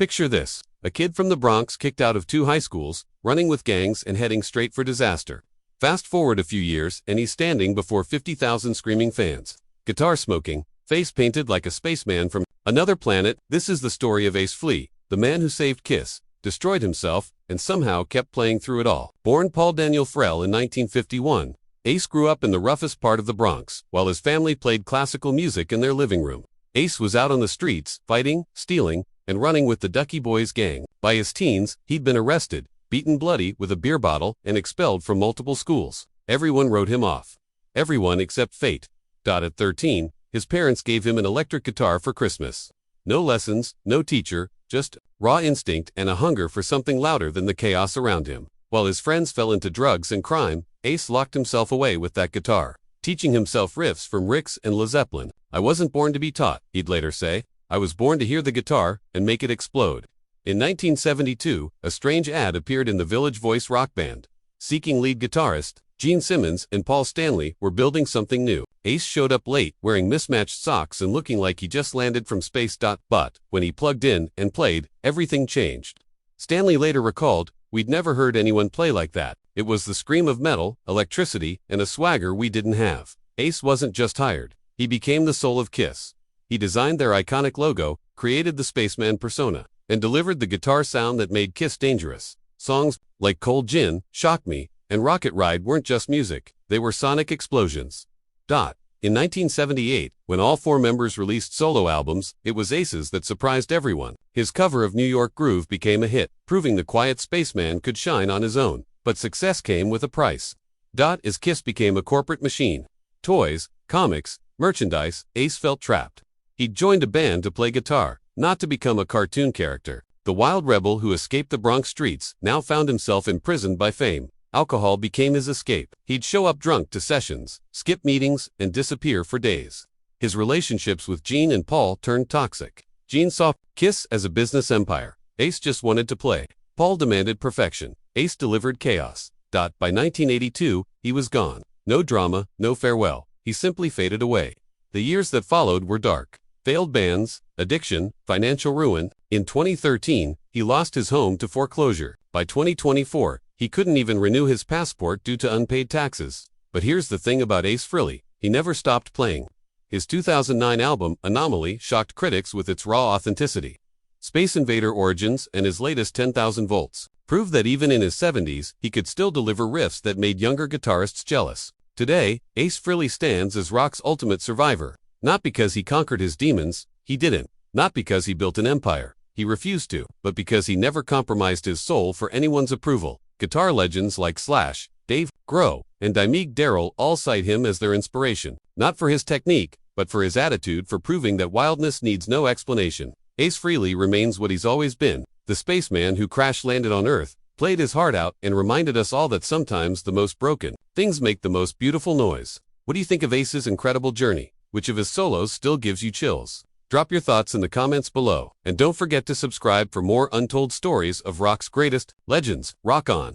Picture this: a kid from the Bronx kicked out of 2 high schools, running with gangs and heading straight for disaster. Fast forward a few years, and he's standing before 50,000 screaming fans. Guitar smoking, face painted like a spaceman from another planet. This is the story of Ace Frehley, the man who saved Kiss, destroyed himself, and somehow kept playing through it all. Born Paul Daniel Frehl in 1951, Ace grew up in the roughest part of the Bronx, while his family played classical music in their living room. Ace was out on the streets, fighting, stealing, and running with the Ducky Boys gang. By his teens, he'd been arrested, beaten bloody with a beer bottle, and expelled from multiple schools. Everyone wrote him off. Everyone except fate. At 13, his parents gave him an electric guitar for Christmas. No lessons, no teacher, just raw instinct and a hunger for something louder than the chaos around him. While his friends fell into drugs and crime, Ace locked himself away with that guitar, teaching himself riffs from Rix and Led Zeppelin. "I wasn't born to be taught," he'd later say. "I was born to hear the guitar and make it explode." In 1972, a strange ad appeared in the Village Voice rock band. Seeking lead guitarist, Gene Simmons and Paul Stanley were building something new. Ace showed up late, wearing mismatched socks and looking like he just landed from space. But when he plugged in and played, everything changed. Stanley later recalled, "We'd never heard anyone play like that. It was the scream of metal, electricity, and a swagger we didn't have." Ace wasn't just hired. He became the soul of Kiss. He designed their iconic logo, created the Spaceman persona, and delivered the guitar sound that made Kiss dangerous. Songs like Cold Gin, Shock Me, and Rocket Ride weren't just music, they were sonic explosions. In 1978, when all 4 members released solo albums, it was Ace's that surprised everyone. His cover of New York Groove became a hit, proving the quiet spaceman could shine on his own. But success came with a price. As Kiss became a corporate machine. Toys, comics, merchandise, Ace felt trapped. He'd joined a band to play guitar, not to become a cartoon character. The wild rebel who escaped the Bronx streets now found himself imprisoned by fame. Alcohol became his escape. He'd show up drunk to sessions, skip meetings, and disappear for days. His relationships with Gene and Paul turned toxic. Gene saw Kiss as a business empire. Ace just wanted to play. Paul demanded perfection. Ace delivered chaos. By 1982, he was gone. No drama, no farewell. He simply faded away. The years that followed were dark. Failed bands, addiction, financial ruin. In 2013, he lost his home to foreclosure. By 2024, he couldn't even renew his passport due to unpaid taxes. But here's the thing about Ace Frehley: he never stopped playing. His 2009 album, Anomaly, shocked critics with its raw authenticity. Space Invader Origins and his latest 10,000 Volts proved that even in his 70s, he could still deliver riffs that made younger guitarists jealous. Today, Ace Frehley stands as rock's ultimate survivor. Not because he conquered his demons, he didn't. Not because he built an empire, he refused to, but because he never compromised his soul for anyone's approval. Guitar legends like Slash, Dave Grohl, and Dimebag Darrell all cite him as their inspiration, not for his technique, but for his attitude, for proving that wildness needs no explanation. Ace Frehley remains what he's always been, the spaceman who crash-landed on Earth, played his heart out, and reminded us all that sometimes the most broken things make the most beautiful noise. What do you think of Ace's incredible journey? Which of his solos still gives you chills? Drop your thoughts in the comments below, and don't forget to subscribe for more untold stories of rock's greatest legends. Rock on!